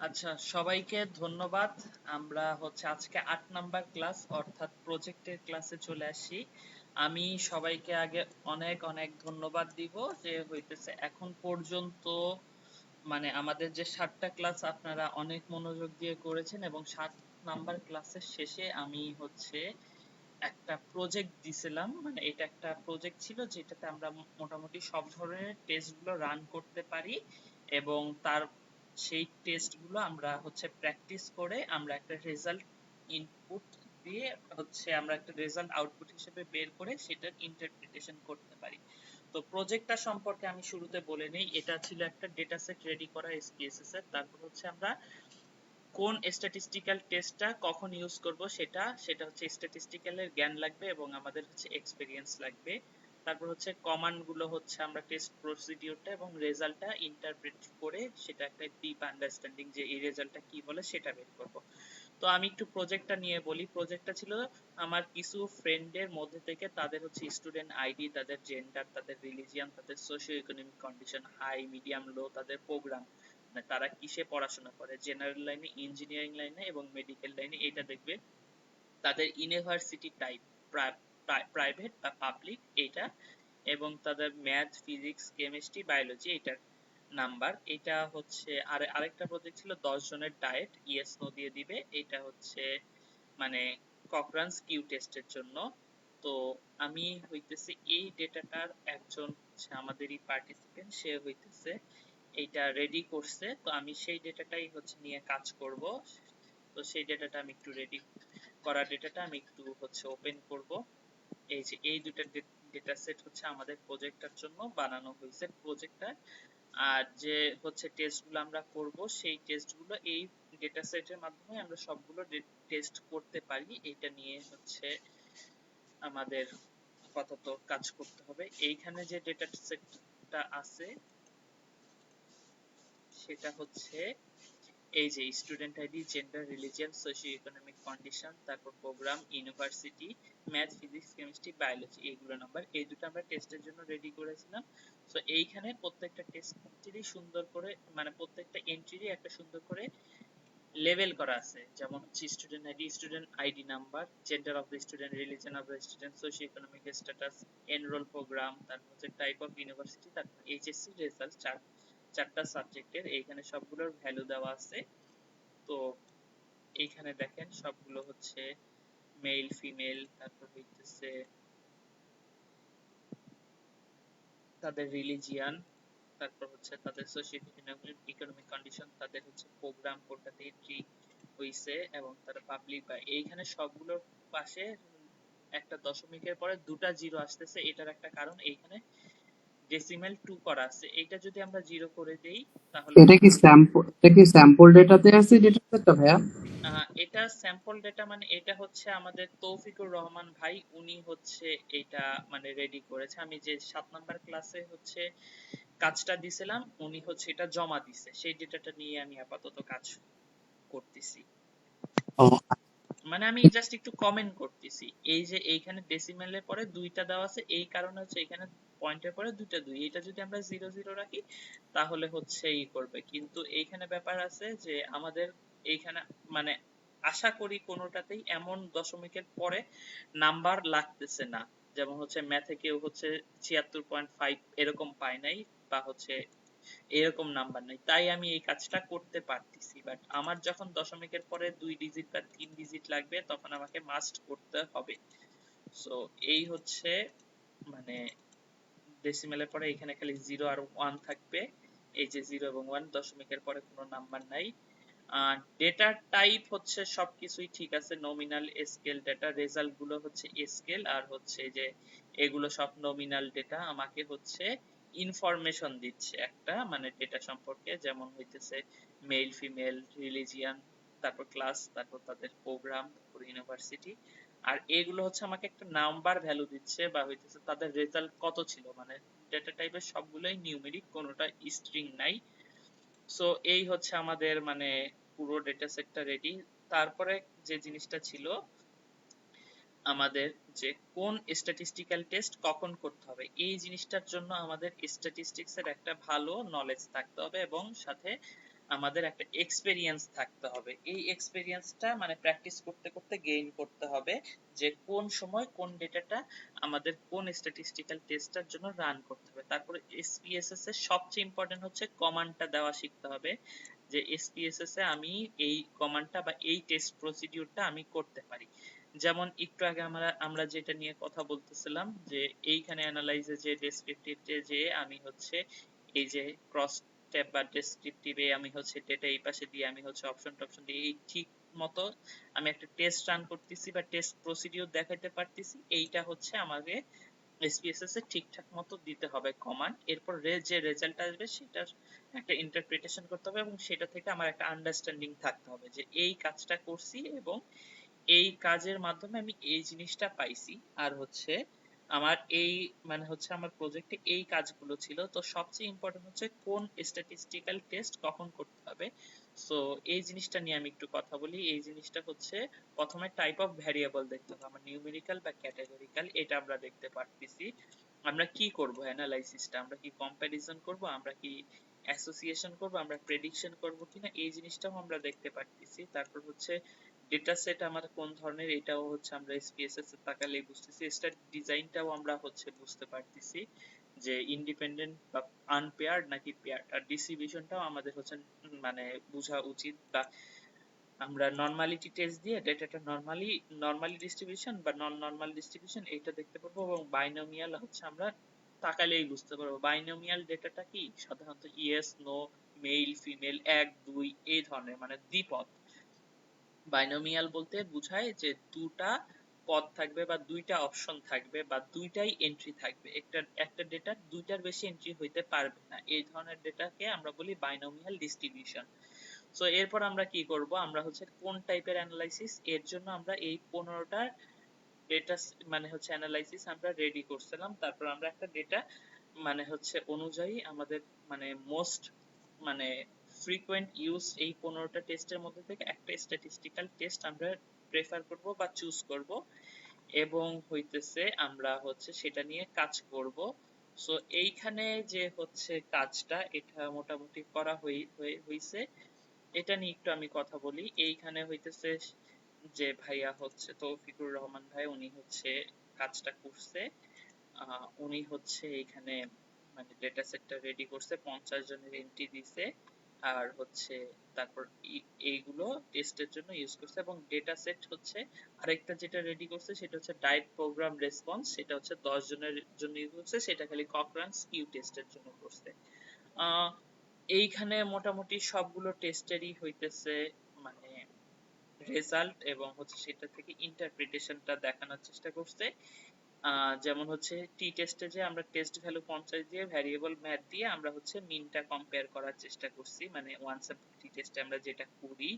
আচ্ছা, সবাইকে ধন্যবাদ। আমরা আজকে 8 নাম্বার ক্লাস অর্থাৎ প্রজেক্টের ক্লাসে চলে আসি। আমি সবাইকে আগে অনেক অনেক ধন্যবাদ দিব যে এখন পর্যন্ত আমাদের যে 7টা ক্লাস আপনারা অনেক মনোযোগ দিয়ে করেছেন এবং 7 নাম্বার ক্লাসের শেষে আমি একটা প্রজেক্ট দিছিলাম। এটা একটা প্রজেক্ট ছিল যেটাতে আমরা মোটামুটি সব ধরনের টেস্ট গুলো রান করতে পারি এবং সেই টেস্ট গুলো আমরা প্র্যাকটিস করে আমরা একটা রেজাল্ট ইনপুট দিয়ে আমরা একটা রেজাল্ট আউটপুট হিসেবে বের করে সেটার ইন্টারপ্রিটেশন করতে পারি। তো প্রজেক্টটা সম্পর্কে আমি শুরুতে বলে নেই। এটা ছিল একটা ডেটা সেট রেডি করা এসপিএসএস এর। তারপর আমরা কোন স্ট্যাটিস্টিক্যাল টেস্টটা কখন ইউজ করব সেটা স্ট্যাটিস্টিক্যালের জ্ঞান লাগবে এবং আমাদের এক্সপেরিয়েন্স লাগবে। তারপর কমান্ড গুলো আমরা টেস্ট প্রসিডিউরটা এবং রেজাল্টটা ইন্টারপ্রেট করে সেটা একটা ডিপ আন্ডারস্ট্যান্ডিং যে এই রেজাল্টটা কি বলে সেটা বের করব। তো আমি একটু প্রজেক্টটা নিয়ে বলি। প্রজেক্টটা ছিল আমার কিছু ফ্রেন্ডের মধ্যে থেকে তাদের স্টুডেন্ট আইডি, তাদের জেন্ডার, তাদের রিলিজিয়ন, তাদের socio economic condition, high, medium, low, তাদের প্রোগ্রাম, তারা কিসে পড়াশোনা করে, জেনারেল লাইনে, ইঞ্জিনিয়ারিং লাইনে এবং মেডিকেল লাইনে, এটা দেখবে। তাদের ইউনিভার্সিটি টাইপ, প্রাইভেট বা পাবলিক, এটা, এবং তাদের ম্যাথ, ফিজিক্স, কেমিস্ট্রি, বায়োলজি, এটার নাম্বার। এটা আরেকটা প্রজেক্ট ছিল 10 জনের ডায়েট, ইয়েস নো দিয়ে দিবে। এটা ককরানস কিউ টেস্টের জন্য। তো আমি এই ডেটাটার একজন আমাদেরই পার্টিসিপেন্ট, সে এইটা রেডি করছে। তো আমি সেই ডেটাটাই নিয়ে কাজ করব। তো সেই ডেটাটা আমি একটু রেডি করা ডেটাটা আমি একটু ওপেন করব। এই যে এই দুটো ডেটা সেট আমাদের প্রজেক্টটার জন্য বানানো হয়েছে প্রজেক্টটা। আর যে টেস্টগুলো আমরা করব সেই টেস্টগুলো এই ডেটা সেটের মাধ্যমে আমরা সবগুলো টেস্ট করতে পারি। এটা নিয়ে আমাদের আপাতত কাজ করতে হবে। এইখানে যে ডেটা সেটটা আছে সেটা এই যে student ID, gender, religion, socio economic condition, তারপর program, university, math, physics, chemistry, biology, এইগুলো নাম্বার। এই দুটো আমরা টেস্টের জন্য রেডি করেছিলাম। তো এইখানে প্রত্যেকটা টেস্টেরই সুন্দর করে প্রত্যেকটা এন্ট্রিরই একটা সুন্দর করে লেভেল করা আছে। যেমন student ID, student ID number, gender of the student, religion of the student, socio economic status, enrol program, তারপর টাইপ অফ ইউনিভার্সিটি, তারপর এইচএসসি রেজাল্ট, চারটা সাবজেক্টের এইখানে সবগুলোর ভ্যালু দেওয়া আছে। তো এইখানে দেখেন সবগুলো মেল, ফিমেল, তারপর তাদের রিলিজিয়ান, তারপর তাদের সোশিও ইকোনমিক কন্ডিশন, তাদের প্রোগ্রাম কোনটাতে এন্ট্রি হইছে এবং তারা পাবলিক বা এইখানে সবগুলোর পাশে একটা দশমিকের পরে দুটা জিরো আসতেছে। এটার একটা কারণ এইখানে ডেসিমেল 2 করা আছে। এটা যদি আমরা জিরো করে দেই তাহলে এটা কি স্যাম্পল ডেটাতে আছে ডেটা সেটটা ভাইয়া? এটা স্যাম্পল ডেটা, এটা আমাদের তৌফিকুর রহমান ভাই, উনি এটা রেডি করেছে। আমি যে 7 নাম্বার ক্লাসে কাজটা দিছিলাম, উনি এটা জমা দিছে। সেই ডেটাটা নিয়ে আমি আপাতত কাজ করতেছি। ও, আমি জাস্ট একটু কমেন্ট করতেছি। এই যে এইখানে ডেসিমেলের পরে দুইটা দেওয়া আছে, এই কারণে এখানে পয়েন্টের পরে দুইটা দুই। এটা যদি আমরা 0 0 রাখি তাহলে ই করবে। কিন্তু এইখানে ব্যাপার আছে যে আমাদের এইখানে আশা করি কোনোটাতেই এমন দশমিকের পরে নাম্বার লাগতেছে না। যেমন ম্যাথে কেউ 76.5 এরকম পায় নাই, বা এরকম নাম্বার নাই, তাই আমি এই কাজটা করতে পারতেছি। বাট আমার যখন দশমিকের পরে 2 ডিজিট বা 3 ডিজিট লাগবে তখন আমাকে মাস্ট করতে হবে। সো এই মানে ডেসিমেলের পরে এখানে খালি 0 আর 1 থাকবে। এই যে 0 এবং 1, দশমিকের পরে কোনো নাম্বার নাই। ডেটা টাইপ সবকিছুই ঠিক আছে, নমিনাল, স্কেল ডেটা। রেজাল্ট গুলো স্কেল, আর যে এগুলো সব নমিনাল ডেটা। আমাকে ইনফরমেশন দিচ্ছে একটা ডেটা সম্পর্কে, যেমন মেল, ফিমেল, রিলিজিয়ান, তারপর ক্লাস, তারপর তাদের প্রোগ্রাম, তারপর ইউনিভার্সিটি। আর এগুলো আমাকে একটা নাম্বার ভ্যালু দিচ্ছে, বা তাদের রেজাল্ট কত ছিল। ডেটা টাইপের সবগুলোই নিউমেরিক, কোনোটা স্ট্রিং নাই। সো এই আমাদের পুরো ডেটা সেটটা রেডি। তারপরে যে জিনিসটা ছিল আমাদের, যে কোন স্ট্যাটিস্টিক্যাল টেস্ট কখন করতে হবে, এই জিনিসটার জন্য আমাদের স্ট্যাটিস্টিক্স এর একটা ভালো নলেজ থাকতে হবে এবং সাথে আমাদের একটা এক্সপেরিয়েন্স থাকতে হবে। এই এক্সপেরিয়েন্সটা মানে প্র্যাকটিস করতে করতে গেইন করতে হবে যে কোন সময় কোন ডেটাটা আমাদের কোন স্ট্যাটিস্টিক্যাল টেস্টটার জন্য রান করতে হবে। তারপরে এসপিএসএস এর সবচেয়ে ইম্পর্টেন্ট হচ্ছে কমান্ডটা দেওয়া শিখতে হবে, যে এসপিএসএস এ আমি এই কমান্ডটা বা এই টেস্ট প্রসিডিউরটা আমি করতে পারি। যেমন একটু আগে আমরা যেটা নিয়ে কথা বলতেছিলাম, যে এইখানে অ্যানালাইজে যে ডেসক্রিপটিভে যে আমি হচ্ছে এই যে ক্রস ট্যাব বা ডেসক্রিপটিভে আমি হচ্ছে ডেটা এই পাশে দিয়ে আমি হচ্ছে অপশন টপশন দিয়ে এই ঠিক মতো আমি একটা টেস্ট রান করতেছি বা টেস্ট প্রসিডিউর দেখাইতে পারতেছি, এইটা হচ্ছে আমাকে এসপিএসএস এ ঠিকঠাক মতো দিতে হবে কমান্ড। এরপর যে রেজাল্ট আসবে সেটার একটা ইন্টারপ্রিটেশন করতে হবে এবং সেটা থেকে আমার একটা আন্ডারস্ট্যান্ডিং থাকতে হবে যে এই কাজটা করছি এবং এই কাজের মাধ্যমে আমি এই জিনিসটা পাইছি। আর হচ্ছে আমার এই মানে হচ্ছে আমার প্রজেক্টে এই কাজগুলো ছিল। তো সবচেয়ে ইম্পর্টেন্ট হচ্ছে কোন স্ট্যাটিস্টিক্যাল টেস্ট কখন করতে হবে। সো এই জিনিসটা নিয়ে আমি একটু কথা বলি। এই জিনিসটা হচ্ছে প্রথমে টাইপ অফ ভ্যারিয়েবল দেখতে হবে, আমার নিউমেরিক্যাল বা ক্যাটাগরিক্যাল, এটা আমরা দেখতে পারতেছি। আমরা কি করব অ্যানালাইসিসটা, আমরা কি কম্প্যারিজন করব, আমরা কি অ্যাসোসিয়েশন করব, আমরা প্রেডিকশন করব কিনা, এই জিনিসটাও আমরা দেখতে পারতেছি। তারপর হচ্ছে ডেটা সেট আমার কোন ধরনের, এটাও হচ্ছে আমরা এসপিএসএস এর তাকালেই বুঝতেছি। স্টার ডিজাইনটাও আমরা হচ্ছে বুঝতে পারতেছি যে ইন্ডিপেন্ডেন্ট বা আনপেয়ার্ড নাকি পেয়ার্ড। আর ডিস্ট্রিবিউশনটাও আমাদের হচ্ছে মানে বোঝা উচিত, বা আমরা নরমালিটি টেস্ট দিয়ে ডেটাটা নরমালি ডিস্ট্রিবিউশন বা নন নরমাল ডিস্ট্রিবিউশন এইটা দেখতে পারবো। এবং বাইনোমিয়াল হচ্ছে আমরা তাকালেই বুঝতে পারবো। বাইনোমিয়াল ডেটাটা কি সাধারণত ইয়েস নো, মেল ফিমেল, এক দুই এই ধরনের মানে দ্বিপদ। বাইনোমিয়াল বলতে বোঝায় যে দুটা পদ থাকবে বা দুইটা অপশন থাকবে বা দুইটাই এন্ট্রি থাকবে, একটা ডেটা দুইটার বেশি এন্ট্রি হইতে পারবে না, এই ধরনের ডেটাকে আমরা বলি বাইনোমিয়াল ডিস্ট্রিবিউশন। সো এরপর আমরা কি করব, আমরা হচ্ছে কোন টাইপের অ্যানালাইসিস, এর জন্য আমরা এই 15টা ডেটা মানে হচ্ছে অ্যানালাইসিস আমরা রেডি করছিলাম। তারপর আমরা একটা ডেটা মানে হচ্ছে অনুযায়ী আমাদের মানে মোস্ট মানে ফ্রিকোয়েন্ট ইউজ এই 15টা টেস্টের মধ্যে থেকে একটা স্ট্যাটিস্টিক্যাল টেস্ট আমরা প্রেফার করব বা চুজ করব এবং হইতেছে আমরা হচ্ছে সেটা নিয়ে কাজ করব। সো এইখানে যে হচ্ছে কাজটা এটা মোটামুটি করা হইছে। এটা নিয়ে একটু আমি কথা বলি। এইখানে হইতেছে যে ভাইয়া হচ্ছে তৌফিকুর রহমান ভাই, উনি হচ্ছে কাজটা করছে। উনি হচ্ছে এখানে মানে ডেটা সেটটা রেডি করছে, 50 জনের এন্ট্রি দিছে আর হচ্ছে তারপর এইগুলো টেস্টের জন্য ইউজ করছে। এবং ডেটা সেট হচ্ছে আরেকটা যেটা রেডি করছে সেটা হচ্ছে ডায়েট প্রোগ্রাম রেসপন্স, সেটা হচ্ছে 10 জনের জন্য ইউজ করছে, সেটা খালি ককরান্স কিউ টেস্টের জন্য করছে। এইখানে মোটামুটি সবগুলো টেস্টেরই হইতেছে মানে রেজাল্ট এবং হচ্ছে সেটা থেকে ইন্টারপ্রিটেশনটা দেখানোর চেষ্টা করছে। যেমন হচ্ছে টি টেস্টে যে আমরা টেস্ট ভ্যালু 50 দিয়ে ভ্যারিয়েবল ম্যাথ দিয়ে আমরা হচ্ছে মিনটা কম্পেয়ার করার চেষ্টা করছি, মানে ওয়ান স্যাম্পল টি টেস্টে আমরা যেটা করি।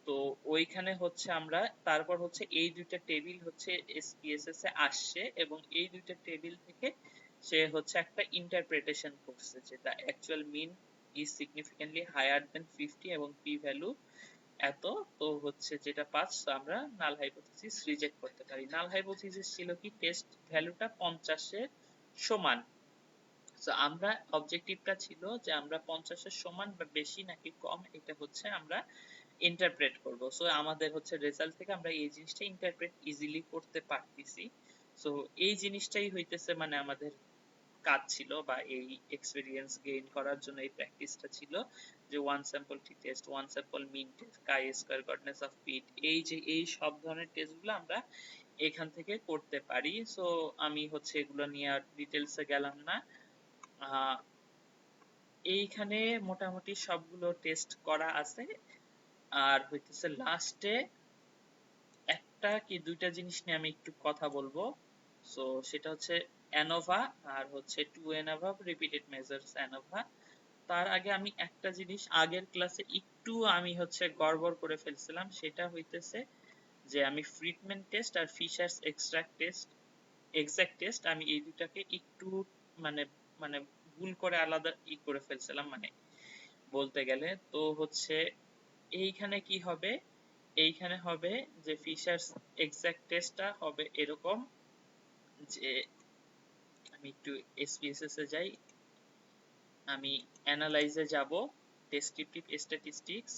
তো ওইখানে হচ্ছে আমরা তারপর হচ্ছে এই দুইটা টেবিল হচ্ছে এসপিএসএস এ আসছে এবং এই দুইটা টেবিল থেকে সে হচ্ছে একটা ইন্টারপ্রিটেশন করছে যে the actual mean is significantly higher than 50 এবং p ভ্যালু এত। তো হচ্ছে যেটা পাস আমরা নাল হাইপোথিসিস রিজেক্ট করতে পারি। নাল হাইপোথিসিস ছিল কি টেস্ট ভ্যালুটা 50 এর সমান। তো আমরা অবজেক্টিভটা ছিল যে আমরা 50 এর সমান বা বেশি নাকি কম এটা হচ্ছে আমরা ইন্টারপ্রেট করব। সো আমাদের হচ্ছে রেজাল্ট থেকে আমরা এই জিনিসটা ইন্টারপ্রেট ইজিলি করতে পারতেছি। সো এই জিনিসটাই হইতেছে মানে আমাদের কাজ ছিল বা এই এক্সপেরিয়েন্স গেইন করার জন্য এই প্র্যাকটিসটা ছিল, যে one sample t test, one sample mean test, chi square, goodness of fit, এই যে এই সব ধরনের টেস্টগুলো আমরা এখান থেকে করতে পারি। সো আমি হচ্ছে এগুলো নিয়ে আর ডিটেলসে গেলাম না। এইখানে মোটামুটি সবগুলো টেস্ট করা আছে। আর হইতেছে লাস্টে একটা কি দুইটা জিনিস নিয়ে আমি একটু কথা বলবো। সো সেটা হচ্ছে অ্যানোভা আর হচ্ছে two and above repeated measures ANOVA. তার আগে আমি একটা জিনিস আগের ক্লাসে একটু আমি হচ্ছে গড়বড় করে ফেলছিলাম, সেটা হইতেছে যে আমি ফ্রিডম্যান টেস্ট আর ফিশার্স এক্সাক্ট টেস্ট আমি এই দুটাকে একটু মানে মানে ভুল করে আলাদা করে ফেলছিলাম মানে বলতে গেলে। তো হচ্ছে এইখানে কি হবে, এইখানে হবে যে ফিশার্স এক্সাক্ট টেস্টটা হবে এরকম যে আমি একটু এসপিএসএস এ যাই, আমি অ্যানালাইজে যাব, ডেসক্রিপটিভ স্ট্যাটিস্টিক্স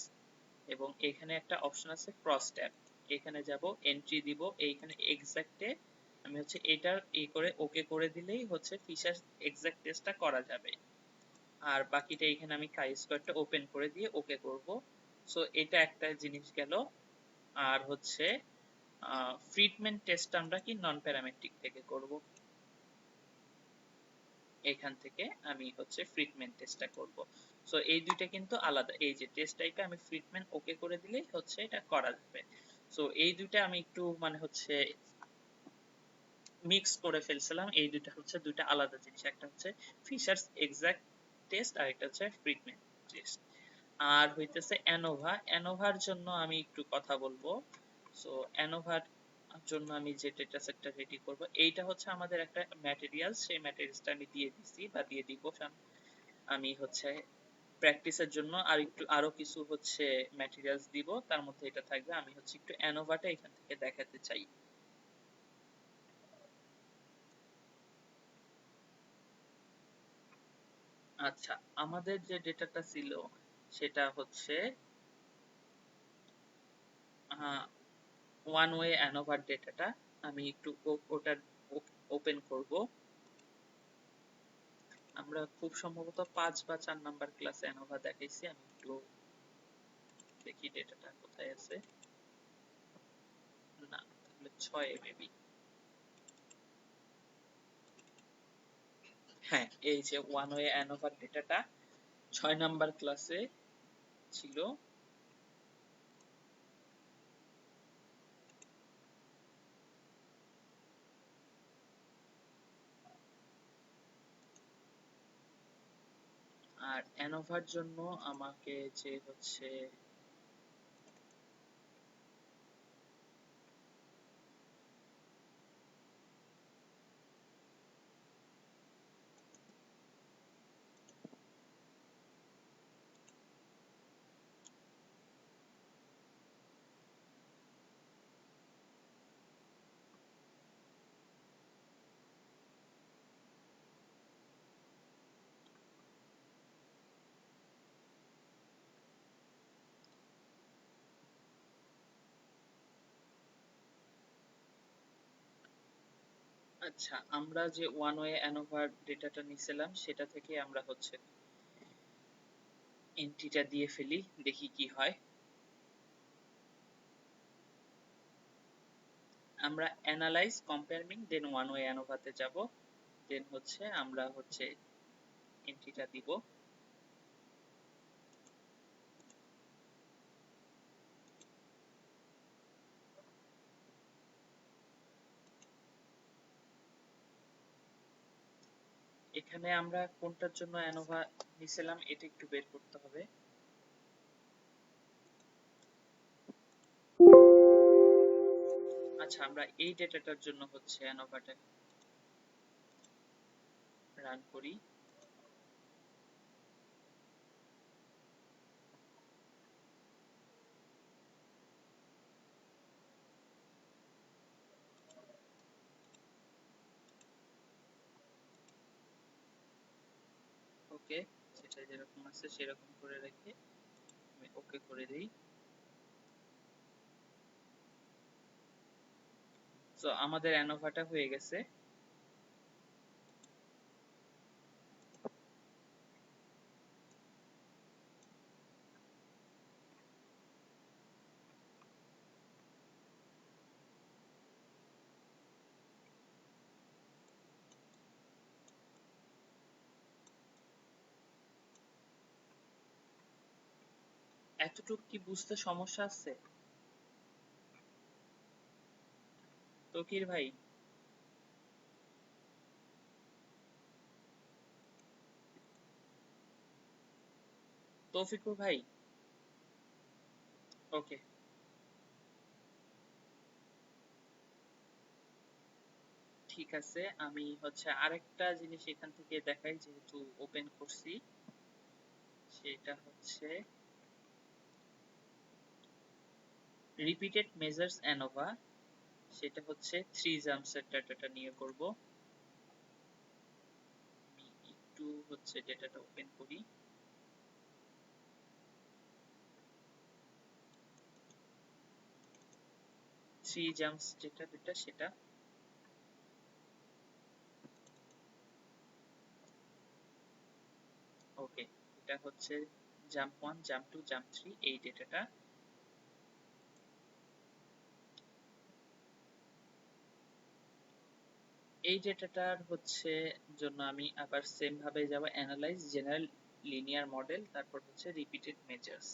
এবং এখানে একটা অপশন আছে ক্রস ট্যাব, এখানে যাব এন্ট্রি দিব, এইখানে এক্সাক্টে আমি হচ্ছে এটার এই করে ওকে করে দিলেই হচ্ছে ফিশার এক্সাক্ট টেস্টটা করা যাবে। আর বাকিটা এখানে আমি কাই স্কোয়ারটা ওপেন করে দিয়ে ওকে করব। সো এটা একটা জিনিস গেল। আর হচ্ছে ফ্রিডম্যান টেস্ট আমরা কি নন প্যারামেট্রিক থেকে করব, এখান থেকে আমি হচ্ছে ফ্রিডম্যান টেস্টটা করব। সো এই দুইটা কিন্তু আলাদা, এই যে টেস্ট টাইপে আমি ফ্রিডম্যান ওকে করে দিলেই হচ্ছে এটা করা যাবে। সো এই দুইটা আমি একটু মানে হচ্ছে মিক্স করে ফেলছিলাম, এই দুইটা হচ্ছে দুইটা আলাদা জিনিস, একটা হচ্ছে ফিশারস এক্সাক্ট টেস্ট আর একটা হচ্ছে ফ্রিডম্যান টেস্ট। আর হইতেছে অ্যানোভা, অ্যানোভার জন্য আমি একটু কথা বলবো। সো অ্যানোভার জন্য আমি যে ডেটা সেটটা রেডি করব, এইটা হচ্ছে আমাদের একটা ম্যাটেরিয়াল, সেই ম্যাটেরিয়ালসটা আমি দিয়ে দিছি বা দিয়ে দিব। আমি হচ্ছে প্র্যাকটিসের জন্য আর একটু আরো কিছু হচ্ছে ম্যাটেরিয়ালস দিব, তার মধ্যে এটা থাকবে। আমি হচ্ছে একটু অ্যানোভাটা এখান থেকে দেখাতে চাই। আচ্ছা, আমাদের যে ডেটাটা ছিল সেটা হচ্ছে ওয়ান ওয়ে অ্যানোভার ডেটাটা। আমি একটু ওটা ওপেন করব। আমরা খুব সম্ভবত 5 বা 4 নাম্বার ক্লাসে অ্যানোভা দেখাইছি, আমি একটু দেখি ডেটাটা কোথায় আছে। না, তাহলে 6 মেবি। হ্যাঁ, এই যে ওয়ান ওয়ে অ্যানোভার ডেটাটা 6 নাম্বার ক্লাসে ছিল। আর অ্যানোভার জন্য আমাকে যে হচ্ছে আচ্ছা, আমরা যে ওয়ান ওয়ে অ্যানোভার ডেটাটা নিছিলাম সেটা থেকে আমরা হচ্ছে এন্ট্রিটা দিয়ে ফেলি, দেখি কি হয়। আমরা অ্যানালাইজ কম্পেয়ারিং দেন ওয়ান ওয়ে অ্যানোভাতে যাব, দেন হচ্ছে আমরা হচ্ছে এন্ট্রিটা দিব। এখানে আমরা কোনটার জন্য অ্যানোভা নিছিলাম এটা একটু বের করতে হবে। আচ্ছা, আমরা এই ডেটাটার জন্য হচ্ছে অ্যানোভাটা রান করি। ওকে, সেটা যেরকম আছে সেরকম করে রেখে আমি ওকে করে দেই। সো আমাদের অ্যানোভাটা হয়ে গেছে। এতটুকু কি বুঝতে সমস্যা আছে তকির ভাই? তৌফিকুর ভাই? ওকে, ঠিক আছে। আমি হচ্ছে আরেকটা জিনিস এখান থেকে দেখাই, যেহেতু ওপেন করছি। সেটা হচ্ছে রিপিটেড মেজার্স অ্যানোভা, সেটা হচ্ছে 3 জাম্পস এর ডাটাটা নিয়ে করব। আমি একটু হচ্ছে ডেটাটা ওপেন করি। থ্রি জাম্পস যেটা সেটা ওকে, এটা হচ্ছে জাম্প 1 জাম্প 2 জাম্প 3 এই ডেটাটা। এই ডেটাটার হচ্ছে জন্য আমি আবার সেম ভাবে যাব অ্যানালাইজ জেনারেল লিনিয়ার মডেল, তারপর হচ্ছে রিপিটেড মেজার্স।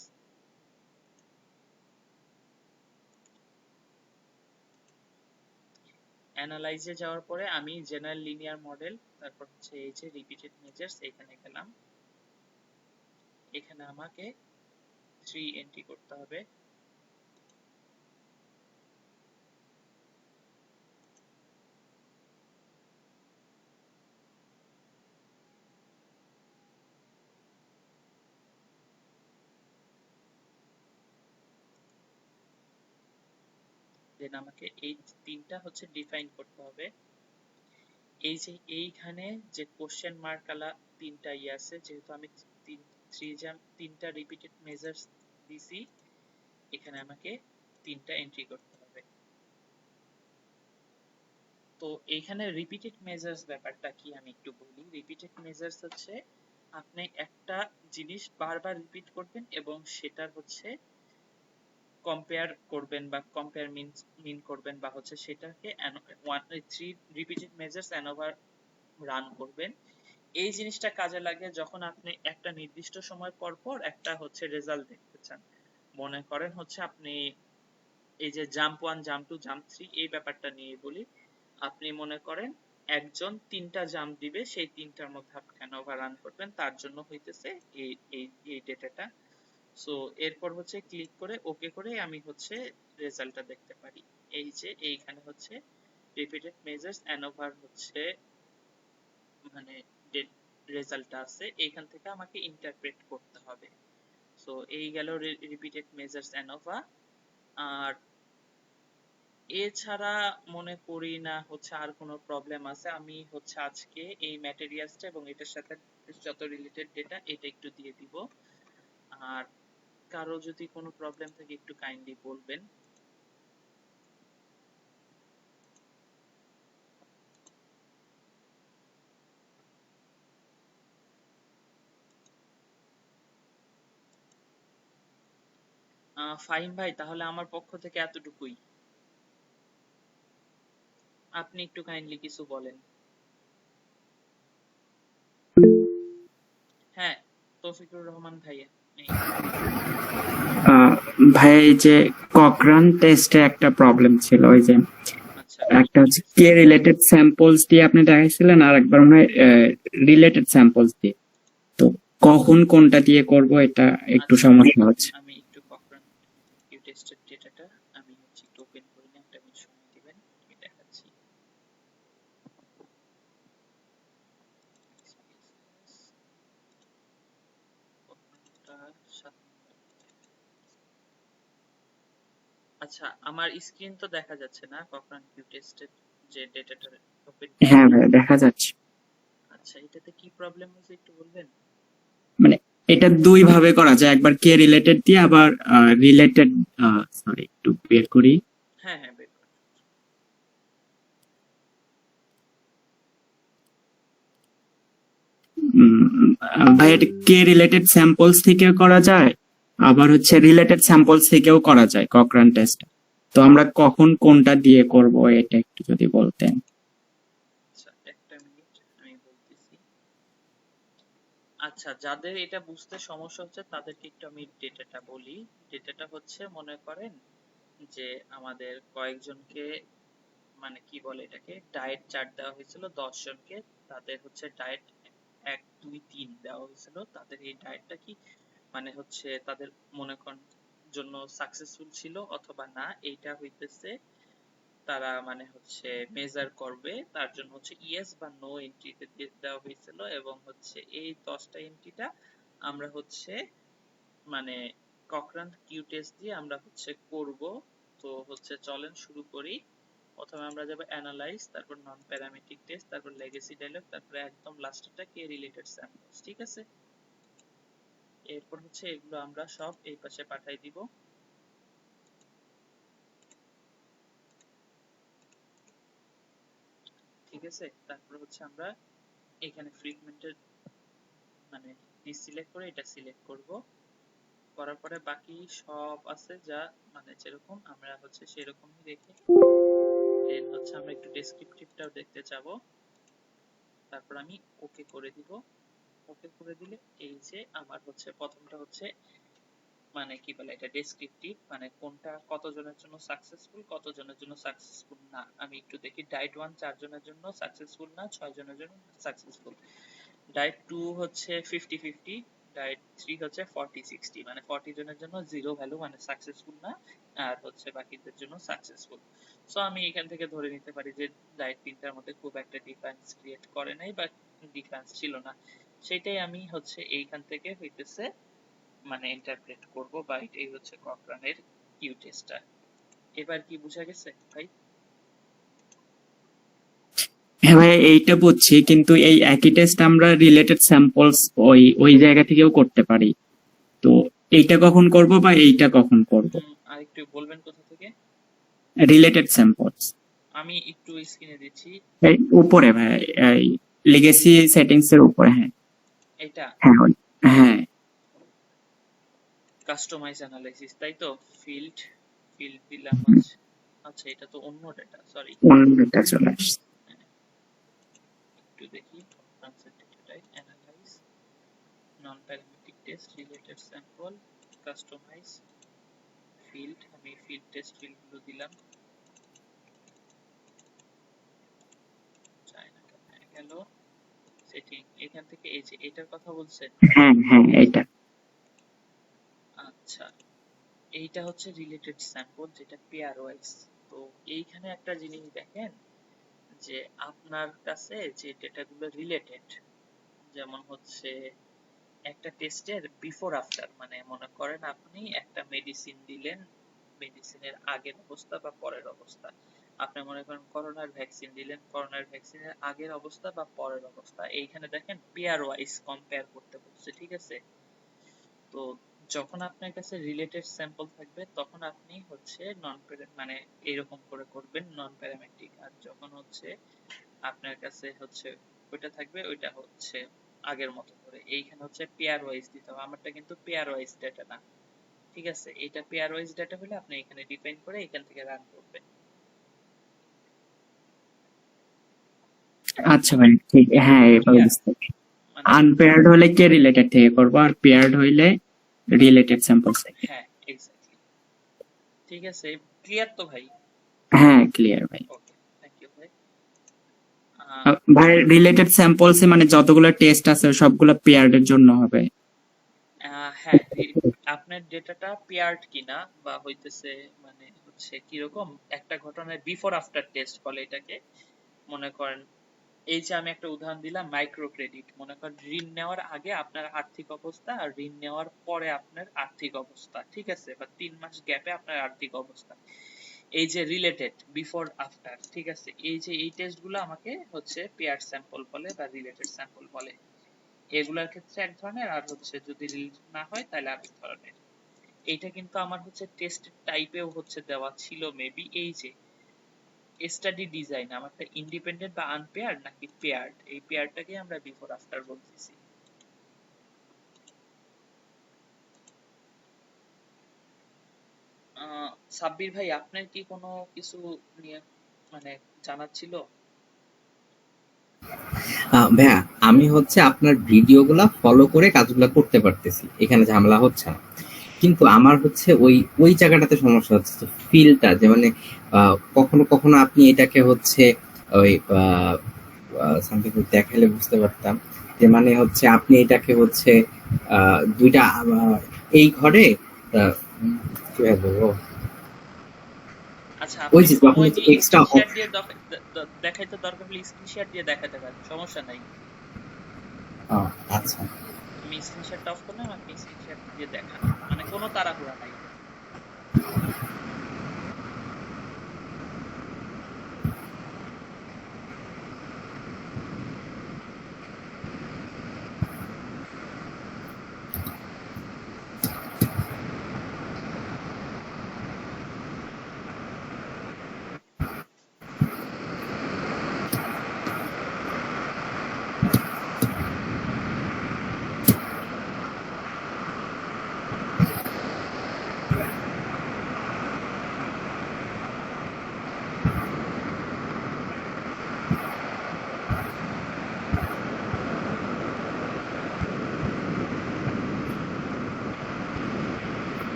অ্যানালাইজে যাওয়ার পরে আমি জেনারেল লিনিয়ার মডেল, তারপর হচ্ছে এই যে রিপিটেড মেজার্স এখানে গেলাম। এখানে আমাকে 3 এন্ট্রি করতে হবে। দেন আমাকে এই তিনটা হচ্ছে ডিফাইন করতে হবে। এই যে এইখানে যে কোশ্চেন মার্ক আলা তিনটা আছে, যেহেতু আমি তিনটা রিপিটেড মেজার্স দিছি, এখানে আমাকে তিনটা এন্ট্রি করতে হবে। তো এইখানে রিপিটেড মেজার্স ব্যাপারটা কি আমি একটু বলি। রিপিটেড মেজার্স হচ্ছে আপনি একটা জিনিস বারবার রিপিট করবেন এবং সেটার হচ্ছে কম্পেয়ার করবেন বা কম্পেয়ার মিন করবেন, বা হচ্ছে সেটাকে 3 রিপিটেড মেজার্স অ্যানোভার রান করবেন। এই জিনিসটা কাজে লাগে যখন আপনি একটা নির্দিষ্ট সময় পর পর একটা হচ্ছে রেজাল্ট দেখতে চান। মনে করেন হচ্ছে আপনি এই যে জাম্প 1 জাম্প 2 জাম্প 3 এই ব্যাপারটা নিয়ে বলি। আপনি মনে করেন একজন তিনটা জাম্প দিবে, সেই তিনটার মধ্যে আপনি অ্যানোভার রান করবেন, তার জন্য হইতেছে এই এই এই ডেটাটা। সো এরপর হচ্ছে ক্লিক করে ওকে করে আমি হচ্ছে রেজাল্টটা দেখতে পারি। এই যে এইখানে হচ্ছে রিপিটেড মেজার্স অ্যানোভার হচ্ছে মানে রেজাল্টটা আছে, এইখান থেকে আমাকে ইন্টারপ্রেট করতে হবে। সো এই গেল রিপিটেড মেজার্স অ্যানোভা। আর এছাড়া মনে করি না হচ্ছে আর কোনো প্রবলেম আছে। আমি হচ্ছে আজকে এই ম্যাটেরিয়ালসটা এবং এটার সাথে যত রিলেটেড ডেটা এটা একটু দিয়ে দিব। আর কারো যদি কোনো প্রবলেম থাকে একটু কাইন্ডলি বলবেন। ফাহিম ভাই, তাহলে আমার পক্ষ থেকে এতটুকুই। আপনি একটু কাইন্ডলি কিছু বলেন। হ্যাঁ, তৌফিকুর রহমান ভাইয়া। আহ, ভাই এই যে ককরান টেস্টে একটা প্রবলেম ছিল, ওই যে আচ্ছা, একটা হচ্ছে কে রিলেটেড স্যাম্পলস দিয়ে আপনি দেখাইছিলেন, আর একবার মনে হয় রিলেটেড স্যাম্পলস দিয়ে। তো কখন কোনটা দিয়ে করব এটা একটু আচ্ছা, সমস্যা হচ্ছে। আমি একটু কখনো কিউ টেস্টের ডেটাটা আমি হচ্ছে একটু ওপেন করে নিই, একটা মিনিট সময় দিবেন, আমি দেখাচ্ছি। আচ্ছা, আমার স্ক্রিন তো দেখা যাচ্ছে না কখনো কিউ টেস্টের যে ডেটাটা ওপেন হ্যাঁ করছি। ভাই, দেখা যাচ্ছে। আচ্ছা, এটাতে কি প্রবলেম হয়েছে একটু বলবেন? মানে এটা দুই ভাবে করা যায়, একবার কে রিলেটেড দিয়ে, আবার রিলেটেড, সরি একটু বের করি। হ্যাঁ হ্যাঁ, বের করুন। ভাই এটা কে রিলেটেড স্যাম্পলস থেকেও করা যায়, আবার হচ্ছে রিলেটেড স্যাম্পলস থেকেও করা যায় ককরান টেস্ট। তো আমরা কখন কোনটা দিয়ে করব এটা একটু যদি বলতেন। আচ্ছা, একটা মিনিট আমি বলতেছি। আচ্ছা, যাদের এটা বুঝতে সমস্যা হচ্ছে তাদেরকে একটু আমি ডেটাটা বলি। ডেটাটা হচ্ছে মনে করেন যে আমাদের কয়েকজনকে মানে কি বলে এটাকে ডায়েট চার্ট দেওয়া হয়েছিল 10 জনকে। তাদের হচ্ছে ডায়েট 1 2 3 দেওয়া হয়েছিল। তাদের এই ডায়েটটা কি মানে হচ্ছে তাদের মনে করেন জন্য সাকসেসফুল ছিল অথবা না, এইটা হইতেছে তারা মানে হচ্ছে মেজার করবে। তার জন্য হচ্ছে ইয়েস বা নো এন্ট্রিতে দেওয়া হয়েছিল, এবং হচ্ছে এই 10টা এন্ট্রিটা আমরা হচ্ছে মানে ককরান কিউ টেস্ট দিয়ে আমরা হচ্ছে করব। তো হচ্ছে চলেন শুরু করি। প্রথমে আমরা যাব অ্যানালাইজ, তারপর নন প্যারামেট্রিক টেস্ট, তারপর লেগেসি ডায়লগ, তারপর একদম লাস্টেরটা কে রিলেটেড স্যাম্পলস। ঠিক আছে? এরপর হচ্ছে এগুলো আমরা সব এই পাশে পাঠাই দিব। আছে, তারপর হচ্ছে আমরা এখানে ফ্রিগমেন্টের মানে ডিসিলেক্ট করে এটা সিলেক্ট করব, করার পরে বাকি সব আছে যা মানে যেরকম আমরা হচ্ছে সেরকমই রেখে দেন হচ্ছে আমরা একটু ডেসক্রিপটিভটাও দেখতে যাব, তারপর আমি ওকে করে দিব। ওকে করে দিলে এই যে আমার হচ্ছে প্রথমটা হচ্ছে মানে কি বলে এটা ডেসক্রিপটিভ, মানে কোনটা কতজনের জন্য সাকসেসফুল কতজনের জন্য সাকসেসফুল না। আমি একটু দেখি, ডায়েট 1 4 জনের জন্য সাকসেসফুল না, 6 জনের জন্য সাকসেসফুল। ডায়েট 2 হচ্ছে 50-50, ডায়েট 3 হচ্ছে 40-60, মানে 40 জনের জন্য জিরো ভ্যালু মানে সাকসেসফুল না, আর হচ্ছে বাকিদের জন্য সাকসেসফুল। সো আমি এখান থেকে ধরে নিতে পারি যে ডায়েট 3টার মধ্যে খুব একটা ডিফারেন্স ক্রিয়েট করে নাই বা ডিফারেন্স ছিল না, সেটাই আমি হচ্ছে এইখান থেকে হইতেছে মানে ইন্টারপ্রেট করব, বা এটাই হচ্ছে ককরানের কিউ টেস্টটা। এবার কি বুঝা গেছে ভাই? হ্যাঁ ভাই, এইটা বুঝছি, কিন্তু এই একই টেস্ট আমরা রিলেটেড স্যাম্পলস ওই ওই জায়গা থেকেও করতে পারি। তো এইটা কখন করব বা এইটা কখন করব? আর একটু বলবেন কোথা থেকে? রিলেটেড স্যাম্পলস আমি একটু স্ক্রিনে দিচ্ছি, এই উপরে ভাই, এই লিগেসি সেটিংস এর উপরে। হ্যাঁ এটা হ্যাঁ হ্যাঁ, কাস্টমাইজ অ্যানালাইসিস, তাই তো? ফিল্ড ফিল্ড দিলাম হচ্ছে, আচ্ছা এটা তো অন্য ডেটা, সরি। অন্যটা চলে আসছে। একটু দেখি concentrated analyse, non parametric test, related sample, customise field, আমি ফিল্ড টেস্ট ফিল্ডগুলো দিলাম। চায়না গেল সেটিং, এখান থেকে এই যে এটার কথা বলছেন? হ্যাঁ হ্যাঁ, এইটা। আচ্ছা, এইটা হচ্ছে রিলেটেড স্যাম্পল যেটা পেয়ার ওয়াইজ। তো এইখানে একটা জিনিস দেখেন যে আপনার কাছে যে ডেটাগুলো রিলেটেড, যেমন হচ্ছে একটা টেস্টের বিফোর আফটার, মানে মনে করেন আপনি একটা মেডিসিন দিলেন, মেডিসিনের আগের অবস্থা বা পরের অবস্থা, আপনি মনে করেন করোনার ভ্যাকসিন দিলেন, করোনার ভ্যাকসিনের আগের অবস্থা বা পরের অবস্থা, এইখানে দেখেন পেয়ার ওয়াইজ কম্পেয়ার করতে বলছে, ঠিক আছে? তো যখন আপনার কাছে রিলেটেড স্যাম্পল থাকবে তখন আপনি হচ্ছে নন মানে এরকম করে করবেন নন প্যারামেট্রিক, আর যখন হচ্ছে আপনার কাছে হচ্ছে ওইটা থাকবে ওইটা হচ্ছে আগের মতো করে। এইখানে হচ্ছে পেয়ার ওয়াইজ দিতে হবে, আমারটা কিন্তু পেয়ার ওয়াইজ ডেটা না, ঠিক আছে? এটা পেয়ার ওয়াইজ ডেটা হলে আপনি এখানে ডিফাইন করে এখান থেকে রান করবেন। আচ্ছা ভাই, ঠিক, হ্যাঁ এভাবে ক্লিয়ার? বুঝতে পারছি। মানে আনপেয়ার্ড হলে কে রিলেটেড থেকে করব, আর পেয়ার্ড হইলে রিলেটেড স্যাম্পলস থেকে। হ্যাঁ এক্স্যাক্টলি, ঠিক আছে। ক্লিয়ার তো ভাই? হ্যাঁ ক্লিয়ার ভাই। ওকে, থ্যাংক ইউ ভাই। ভাই রিলেটেড স্যাম্পলস মানে যতগুলো টেস্ট আছে সবগুলো পেয়ার্ড এর জন্য হবে? হ্যাঁ, আপনার ডেটাটা পেয়ার্ড কিনা বা হইতেছে মানে হচ্ছে কিরকম একটা ঘটনার বিফোর আফটার টেস্ট বলে এটাকে। মনে করেন এই যে আমি একটা উদাহরণ দিলাম মাইক্রো ক্রেডিট, মনে করেন ঋণ নেওয়ার আগে আপনার আর্থিক অবস্থা আর ঋণ নেওয়ার পরে আপনার আর্থিক অবস্থা, ঠিক আছে? বা 3 মাস গ্যাপে আপনার আর্থিক অবস্থা, এই যে রিলেটেড বিফোর আফটার, ঠিক আছে? এই যে এই টেস্টগুলো আমাকে হচ্ছে পেয়ার স্যাম্পল বলে বা রিলেটেড স্যাম্পল বলে। এগুলার ক্ষেত্রে এক ধরনের, আর হচ্ছে যদি রিলেটেড না হয় তাহলে আরেক ধরনের। এইটা কিন্তু আমার হচ্ছে টেস্ট টাইপেও হচ্ছে দেওয়া ছিল মেবি, এই যে স্টাডি ডিজাইন আমারটা ইন্ডিপেন্ডেন্ট বা আনপেয়ার্ড নাকি পেয়ার্ড, এই পেয়ারটাকে আমরা বিফোর আফটার বলতেছি। সাব্বির ভাই আপনার কি কোনো কিছু নিয়ে মানে জানার ছিল? ভাইয়া, আমি হচ্ছে আপনার ভিডিওগুলা ফলো করে কাজগুলা করতে পারতেছি, এখানে ঝামেলা হচ্ছে না। কিন্তু আমার হচ্ছে ওই ওই জায়গাটাতে সমস্যা হচ্ছে, ফিলটা যে মানে কখনো কখনো আপনি এটাকে হচ্ছে ওই সামথিং দেখালে বুঝতে পারতাম যে মানে হচ্ছে আপনি এটাকে হচ্ছে দুইটা এই ঘরে কিভাবে বলবো, আচ্ছা, ওই আপনি যে যখন সময় নিয়ে এক্সট্রা স্ক্রিন শেয়ার দিয়ে দেখাইতে দরকার হলে স্ক্রিন শেয়ার দিয়ে দেখাতে পারেন, সমস্যা নাই। আচ্ছা, আমি স্ক্রিন শেয়ারটা অফ করলাম, আপনি স্ক্রিন শেয়ার দিয়ে দেখান, মানে কোনো তাড়াহুড়া নাই।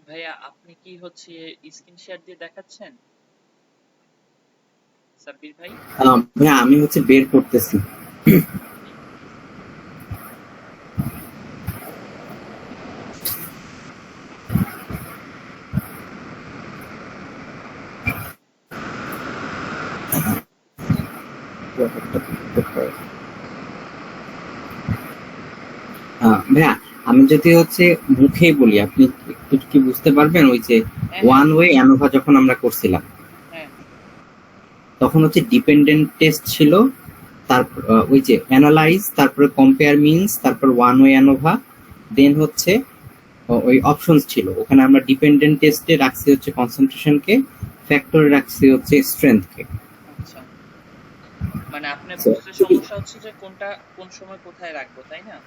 ভাইয়া আপনি কি হচ্ছে স্ক্রিন শেয়ার দিয়ে দেখাচ্ছেন সাব্বির ভাই? ভাইয়া আমি হচ্ছে বের করতেছি। ভাইয়া আমি যদি হচ্ছে মুখেই বলি, আপনি একটু কি বুঝতে পারবেন? ওই যে হ্যাঁ ওয়ান ওয়ে অ্যানোভা যখন আমরা করছিলাম, হ্যাঁ তখন হচ্ছে ডিপেন্ডেন্ট টেস্ট ছিল, তারপর ওই যে অ্যানালাইজ, তারপরে কম্পেয়ার মিনস, তারপর ওয়ান ওয়ে অ্যানোভা, দেন হচ্ছে ওই অপশনস ছিল। ওখানে আমরা ডিপেন্ডেন্ট টেস্টে রাখছি হচ্ছে কনসেন্ট্রেশনকে, ফ্যাক্টরে রাখছি হচ্ছে স্ট্রেংথকে। আচ্ছা, মানে আপনার বুঝতে সমস্যা হচ্ছে যে কোনটা কোন সময় কোথায় রাখবো, তাই না?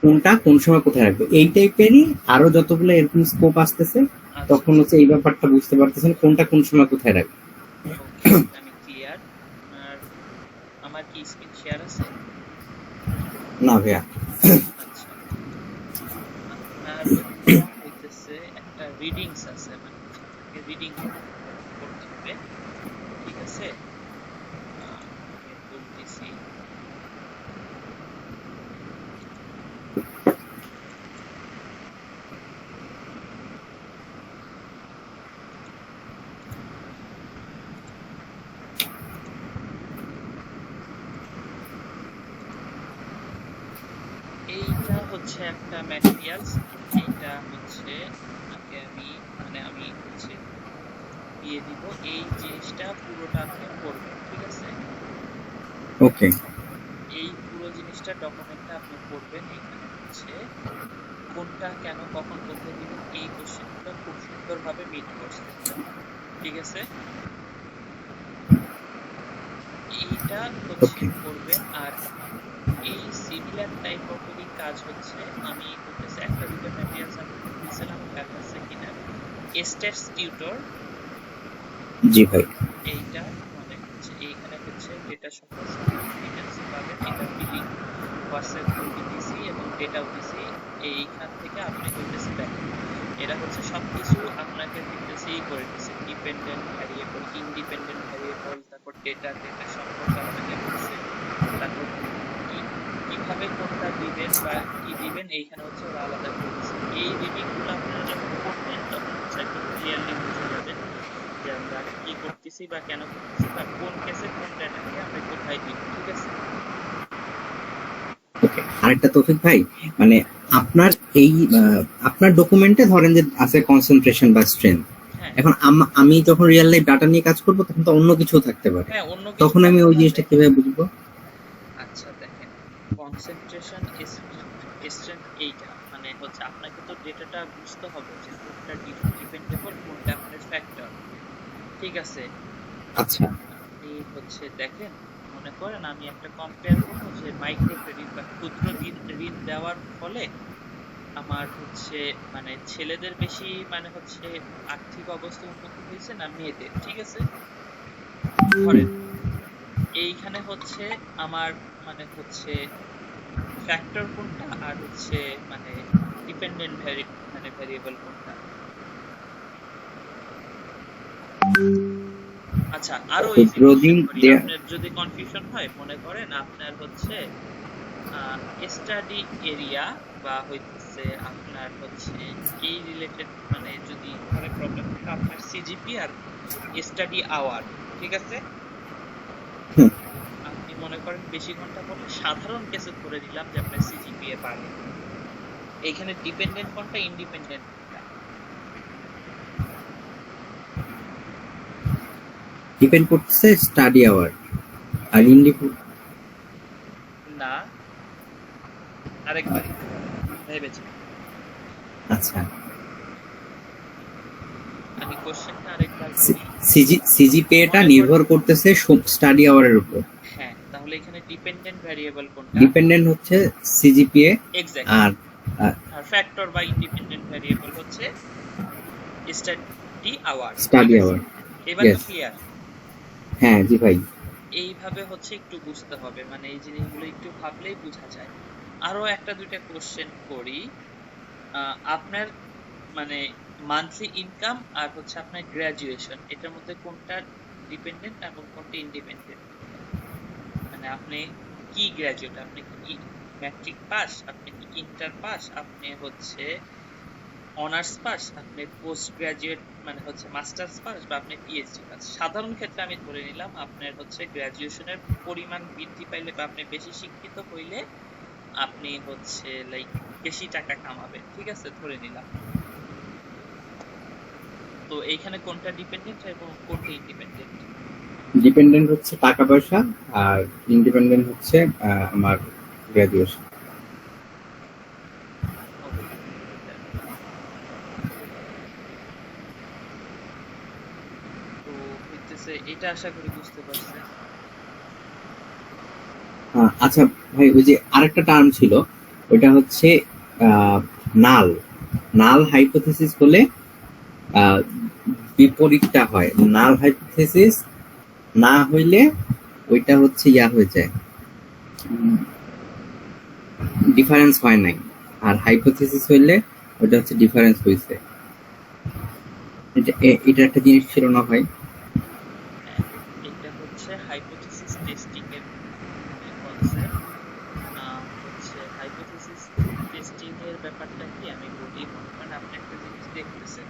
কোনটা কোন সময় কোথায় রাখবো এই টাইপেরই আরো যতগুলো এরকম স্কোপ আসতেছে, আচ্ছা তখন হচ্ছে এই ব্যাপারটা বুঝতে পারতেছেন কোনটা কোন সময় কোথায় রাখবো। ওকে, আমি ক্লিয়ার। আর আমার কি স্ক্রিন শেয়ার আছে? না ভাইয়া, আচ্ছা, আপনার হইতেছে একটা রিডিংস আছে, মানে রিডিং করতে হবে, ঠিক আছে? আমি বলতেছি, এইটা হচ্ছে একটা ম্যাটেরিয়ালস, এইটা হচ্ছে আপনাকে আমি হচ্ছে দিয়ে দিব। এই জিনিসটা পুরোটা আপনি পড়বেন, ঠিক আছে? ওকে এই পুরো জিনিসটা ডকুমেন্টটা আপনি পড়বেন। এখানে হচ্ছে কোনটা কেন কখন কোথায় দিবেন এই কোশ্চেনগুলো খুব সুন্দরভাবে মিট করছে, ঠিক আছে? এইটা হচ্ছে করবেন। আর এই সিমিলার টাইপ অফ কাজ হচ্ছে আমি করতেছি, একটা দুটো ম্যাটেরিয়ালস আমি দিয়েছিলাম আপনার কাছে কিনা, স্টেটস টিউটর। জি ভাই, এইটা মানে হচ্ছে এইখানে হচ্ছে ডেটা সম্পর্কে ডিটেইলস পাবেন। এটা বিলিং হোয়াটসঅ্যাপ গ্রুপে দিছি এবং ডেটাও দিছি। এইখান থেকে আপনি করতেছি দেখেন, এরা হচ্ছে সবকিছু আপনাকে দিতেছি করে দিচ্ছে, ডিপেন্ডেন্ট ভ্যারিয়েবল, ইন্ডিপেন্ডেন্ট ভ্যারিয়েবল, তারপর ডেটা সম্পর্কে আপনাকে বলছে, তারপর কিভাবে কোনটা দিবেন বা কি দিবেন এইখানে হচ্ছে ওরা আলাদা করে দিচ্ছে। এই রিডিংগুলো আপনারা যখন করবেন তখন হচ্ছে একদম ক্লিয়ারলি বুঝে যাবেন যে আমরা কি করতেছি বা কেন করতেছি বা কোন কেসে কোন ডেটাকে আমরা কোথায় দিব, ঠিক আছে? ওকে। আরেকটা তৌফিক ভাই, মানে আপনার এই আপনার ডকুমেন্টে ধরেন যে আছে কনসেন্ট্রেশন বা স্ট্রেংথ, হ্যাঁ এখন আমি যখন রিয়েল লাইফ ডাটা নিয়ে কাজ করব তখন তো অন্য কিছু থাকতে পারে, হ্যাঁ, অন্য তখন আমি ওই জিনিসটা কিভাবে বুঝবো? আচ্ছা দেখেন, কনসেন্ট্রেশন স্ট্রেংথ এইটা মানে হচ্ছে আপনাকে তো ডেটাটা বুঝতে হবে যে কোনটা ডিপেন্ডেবল কোনটা আপনার ফ্যাক্টর, ঠিক আছে? আচ্ছা আপনি হচ্ছে দেখেন, মনে করেন আমি একটা কম্পেয়ার করবো যে মাইক্রো ক্রেডিট বা ক্ষুদ্র ঋণ দেওয়ার ফলে আমার হচ্ছে মানে ছেলেদের বেশি মানে হচ্ছে আর্থিক অবস্থা উন্নতি হয়েছে না মেয়েদের, ঠিক আছে? ধরেন এইখানে হচ্ছে আমার মানে হচ্ছে ফ্যাক্টর কোনটা আর হচ্ছে মানে ডিপেন্ডেন্ট ভ্যারিয়েবল কোনটা। আচ্ছা, আরো আপনার যদি কনফিউশন হয়, মনে করেন আপনার হচ্ছে স্টাডি এরিয়া বা হইতেছে আপনার হচ্ছে এই রিলেটেড, মানে যদি ধরে প্রবলেম থাকে আপনার সিজিপি আর স্টাডি আওয়ার, ঠিক আছে? আপনি মনে করেন বেশি ঘন্টা পড়লে সাধারণ কেসে ধরে দিলাম যে আপনার সিজিপিএ বাড়ে, এইখানে ডিপেন্ডেন্ট কোনটা ইন্ডিপেন্ডেন্ট কোনটা? ডিপেন্ড করতেছে স্টাডি আওয়ার আর ইন্ডিপেন্ডেন্ট না, আরেকবার ভেবেছি। আচ্ছা, আমি কোশ্চেনটা আরেকবার সিজিপিএটা নির্ভর করতেছে স্টাডি আওয়ারের উপর। হ্যাঁ, তাহলে এখানে ডিপেন্ডেন্ট ভ্যারিয়েবল কোনটা? ডিপেন্ডেন্ট হচ্ছে সিজিপিএ, এক্স্যাক্টলি। আর ফ্যাক্টর বা ইন্ডিপেন্ডেন্ট ভ্যারিয়েবল হচ্ছে স্টাডি আওয়ার। এবার তো ক্লিয়ার? হ্যাঁ জি ভাই। এইভাবে হচ্ছে একটু বুঝতে হবে, মানে এই জিনিসগুলো একটু ভাবলেই বোঝা যায়। আরো একটা দুইটা কোশ্চেন করি। আপনার মানে মান্থলি ইনকাম আর হচ্ছে আপনার গ্রাজুয়েশন, এটার মধ্যে কোনটা ডিপেন্ডেন্ট এবং কোনটা ইন্ডিপেন্ডেন্ট? মানে আপনি কি গ্রাজুয়েট, আপনি কি ম্যাট্রিক পাস, আপনি কি ইন্টার পাস, আপনি হচ্ছে অনার্স পাস, আপনি পোস্ট গ্রাজুয়েট মানে হচ্ছে মাস্টার্স পাস, বা আপনি পিএইচডি পাস। সাধারণ ক্ষেত্রে আমি ধরে নিলাম আপনার হচ্ছে গ্রাজুয়েশনের পরিমাণ বৃদ্ধি পাইলে বা আপনি বেশি শিক্ষিত হইলে আপনি হচ্ছে লাইক বেশি টাকা কামাবেন, ঠিক আছে, ধরে নিলাম। তো এইখানে কোনটা ডিপেন্ডেন্ট এবং কোনটা ইন্ডিপেন্ডেন্ট? ডিপেন্ডেন্ট হচ্ছে টাকা পয়সা, আর ইন্ডিপেন্ডেন্ট হচ্ছে আমার গ্রাজুয়েশন। তো হইতেছে এটা, আশা করি বুঝতে পারছেন। আচ্ছা ভাই, ওই যে আরেকটা টার্ম ছিল, ওইটা হচ্ছে নাল নাল হাইপোথিসিস হলে বিপরীতটা হয়, নাল হাইপোথিসিস না হইলে ওইটা হচ্ছে ইয়া হয়ে যায়, ডিফারেন্স হয় নাই, আর হাইপোথিসিস হইলে ওইটা হচ্ছে ডিফারেন্স হয়েছে। এটা একটা জিনিস ছিল না ভাই? এটা হচ্ছে হাইপোথিসিস টেস্টিং এর কনসেপ্ট। হচ্ছে হাইপোথিসিস টেস্টিং এর ব্যাপারটা কি, আমি বলি। মনে করেন আপনি একটা জিনিস দেখতেছেন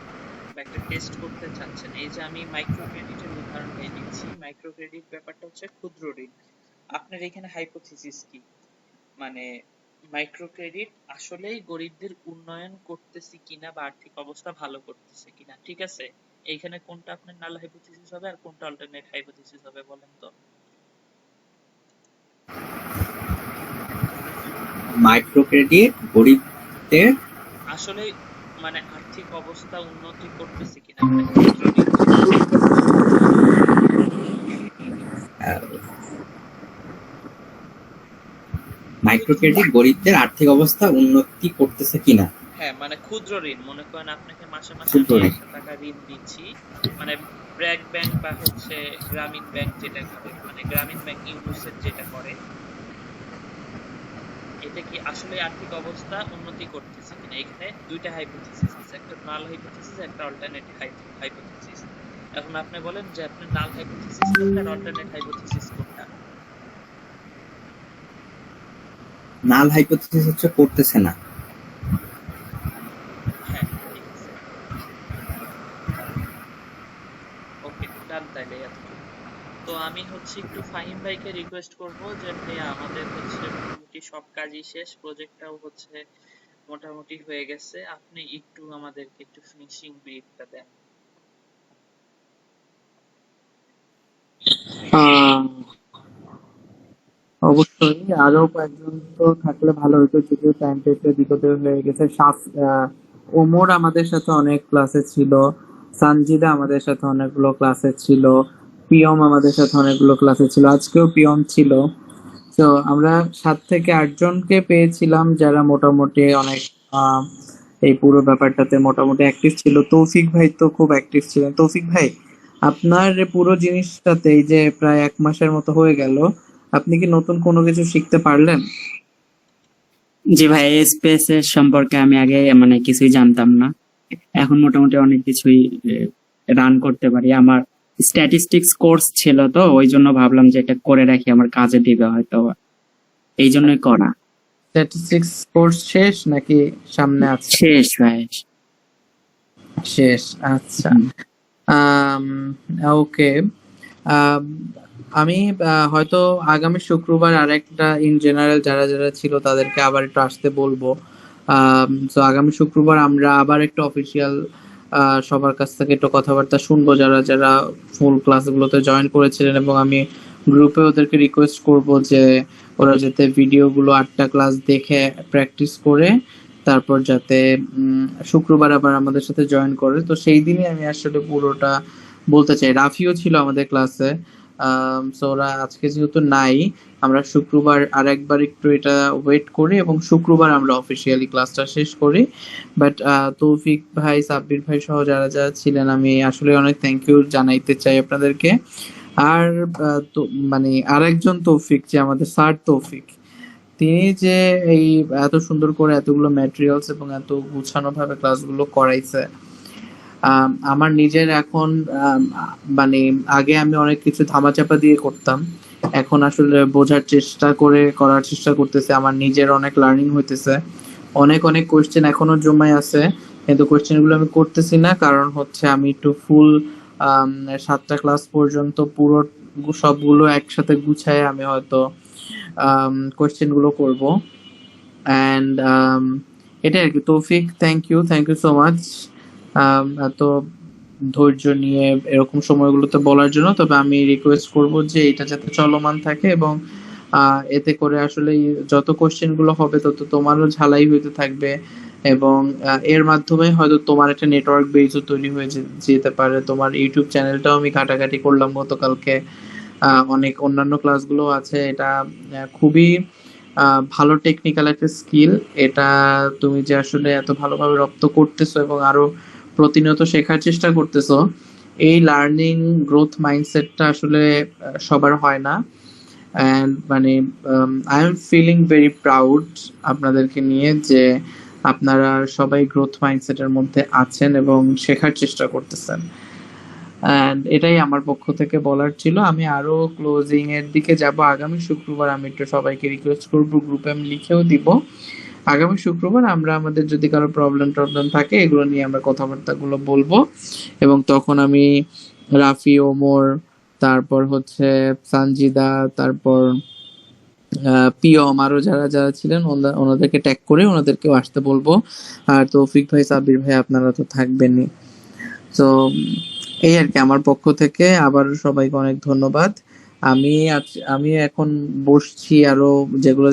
বা একটা টেস্ট করতে চাচ্ছেন। এই যে আমি মাইক্রো ক্রেডিটের উদাহরণ দিয়ে দিচ্ছি। মাইক্রো ক্রেডিট ব্যাপারটা হচ্ছে ক্ষুদ্র ঋণ। আপনার এখানে হাইপোথিসিস কি, মানে মাইক্রো ক্রেডিট আসলেই গরিবদের উন্নয়ন করতেছে কিনা বা আর্থিক অবস্থা ভালো করতেছে কিনা, ঠিক আছে? এইখানে কোনটা আপনার নাল হাইপোথিসিস হবে আর কোনটা অল্টারনেট হাইপোথিসিস হবে বলেন তো? মাইক্রো ক্রেডিট গরিবদের আসলে মানে আর্থিক অবস্থা উন্নতি করতেছে কিনা, মানে ক্ষুদ্র ঋণ মাইক্রো ক্রেডিট গরিবদের আর্থিক অবস্থা উন্নতি করতেছে কিনা। হ্যাঁ, মানে ক্ষুদ্র ঋণ। মনে করেন আপনাকে মাসে মাসে ক্ষুদ্র আমি ঋণ। 1,000 টাকা ঋণ দিচ্ছি, মানে ব্র্যাক ব্যাংক বা হচ্ছে গ্রামীণ ব্যাংক যেটা করে, মানে গ্রামীণ ব্যাংক ইউনিসেফ যেটা করে, এটা কি আসলে আর্থিক অবস্থা উন্নতি করতেছে কিনা? এখানে দুইটা হাইপোথিসিস আছে, একটা নাল হাইপোথিসিস, একটা অল্টারনেটিভ হাইপোথিসিস। এখন আপনি বলেন যে আপনার নাল হাইপোথিসিস কোনটা আর অল্টারনেট হাইপোথিসিস কোনটা? নাল হাইপোথিসিস হচ্ছে করতেছে না। হ্যাঁ, ঠিক আছে, ওকে, ডান। তাইলে এতটুকু। তো আমি হচ্ছে একটু ফাহিম ভাইকে রিকোয়েস্ট করব যে ভাইয়া আমাদের হচ্ছে মোটামুটি সব কাজই শেষ, প্রজেক্টটাও হচ্ছে মোটামুটি হয়ে গেছে, আপনি একটু আমাদেরকে একটু ফিনিশিং ব্রিফটা দেন। আহ, অবশ্যই আরো কয়েকজন তো থাকলে ভালো হতো, যদিও টাইমটা একটু এদিক ওদিক হয়ে গেছে। ওমর আমাদের সাথে অনেক ক্লাসে ছিল, সানজিদা আমাদের সাথে অনেকগুলো ক্লাসে ছিল, পিয়ম আমাদের সাথে অনেকগুলো ক্লাসে ছিল, আজকেও পিয়ম ছিল। তো আমরা 7 থেকে 8 জনকে পেয়েছিলাম যারা মোটামুটি অনেক আহ, এই পুরো ব্যাপারটাতে মোটামুটি অ্যাক্টিভ ছিল। তৌফিক ভাই তো খুব অ্যাক্টিভ ছিলেন। তৌফিক ভাই, আপনার পুরো জিনিসটাতে এই যে প্রায় 1 মাসের মতো হয়ে গেল, আপনি কি নতুন কোনো কিছু শিখতে পারলেন? জি ভাই, স্পেস এর সম্পর্কে আমি আগে মানে কিছুই জানতাম না, এখন মোটামুটি অনেক কিছুই রান করতে পারি। আমার স্ট্যাটিস্টিক্স কোর্স ছিল, তো ওই জন্য ভাবলাম যে এটা করে রাখি, আমার কাজে দিবে হয়তো, এই জন্যই করা। স্ট্যাটিস্টিক্স কোর্স শেষ নাকি সামনে আছে? শেষ ভাই। শেষ, আচ্ছা। ওকে। আমি হয়তো আগামী শুক্রবার আরেকটা ইন জেনারেল যারা যারা ছিল তাদেরকে আবার একটু আসতে বলবো। তো আগামী শুক্রবার আমরা আবার একটু অফিসিয়াল সবার কাছ থেকে একটু কথাবার্তা শুনবো, যারা যারা ফুল ক্লাসগুলোতে জয়েন করেছিলেন, এবং আমি গ্রুপে ওদেরকে রিকোয়েস্ট করব যে ওরা যাতে ভিডিওগুলো 8টা ক্লাস দেখে প্র্যাকটিস করে তারপর যাতে শুক্রবার আবার আমাদের সাথে জয়েন করে। তো সেই দিনই আমি আসলে পুরোটা বলতে চাই। রাফিও ছিল আমাদের ক্লাসে। সো ওরা আজকে যেহেতু নাই, আমরা শুক্রবার আরেকবার একটু এটা ওয়েট করি এবং শুক্রবার আমরা অফিসিয়ালি ক্লাসটা শেষ করি। বাট তৌফিক ভাই, সাব্বির ভাই সহ যারা যারা ছিলেন, আমি আসলে অনেক থ্যাংক ইউ জানাইতে চাই আপনাদেরকে। আর তো মানে আরেকজন তৌফিক, যে আমাদের স্যার তৌফিক, তিনি যে এই এত সুন্দর করে এতগুলো ম্যাটেরিয়ালস এবং এত গুছানো ভাবে ক্লাসগুলো করাইছে, আমার নিজের এখন মানে আগে আমি অনেক কিছু ধামাচাপা দিয়ে করতাম, এখন আসলে করার চেষ্টা করতেছে। আমার নিজের অনেক লার্নিং হইতেছে, অনেক অনেক কোয়েশ্চেন এখনো জমায় আছে, কিন্তু কোয়েশ্চেন গুলো আমি করতেছি না, কারণ হচ্ছে আমি একটু ফুল 7টা ক্লাস পর্যন্ত পুরো সবগুলো একসাথে গুছায় আমি হয়তো কোয়েশ্চেন গুলো করব। অ্যান্ড এটাই আর কি। তৌফিক, থ্যাংক ইউ সো মাচ এত ধৈর্য নিয়ে এরকম সময়গুলোতে বলার জন্য। তবে আমি রিকোয়েস্ট করব যে এটা যাতে চলমান থাকে, এবং এতে করে আসলে যত কোশ্চেন গুলো হবে তত তোমারও ঝালাই হইতে থাকবে, এবং এর মাধ্যমে হয়তো তোমার একটা নেটওয়ার্ক বেসও তৈরি হয়ে যেতে পারে। তোমার ইউটিউব চ্যানেলটাও আমি ঘাটাঘাটি করলাম গতকালকে, অনেক অন্যান্য ক্লাসগুলো আছে। এটা খুবই ভালো টেকনিক্যাল একটা স্কিল। এটা তুমি যে আসলে এত ভালোভাবে রপ্ত করতেছো এবং আরো প্রতিনিয়ত শেখার চেষ্টা করতেছো, এই লার্নিং গ্রোথ মাইন্ডসেটটা আসলে সবার হয় না। অ্যান্ড মানে I am feeling very proud আপনাদেরকে নিয়ে, যে আপনারা সবাই গ্রোথ মাইন্ডসেটের মধ্যে আছেন এবং শেখার চেষ্টা করতেছেন। অ্যান্ড এটাই আমার পক্ষ থেকে বলার ছিল। আমি আরো ক্লোজিং এর দিকে যাব আগামী শুক্রবার। আমি একটু সবাইকে রিকোয়েস্ট করবো, গ্রুপে আমি লিখেও দিব, আগামী শুক্রবার আমরা আমাদের যদি কারো প্রবলেম থাকে এগুলো নিয়ে আমরা কথাবার্তাগুলো বলবো। এবং তখন আমি রাফি, ওমর, তারপর হচ্ছে সানজিদা, তারপর পিয়ম, আরো যারা যারা ছিলেন ওনাদেরকে ট্যাগ করে ওনাদেরকেও আসতে বলবো। আর তৌফিক ভাই, সাব্বির ভাই, আপনারা তো থাকবেনই। তো এই আর কি আমার পক্ষ থেকে আবার সবাইকে অনেক ধন্যবাদ। আমি এখন বসছি আরো যেগুলো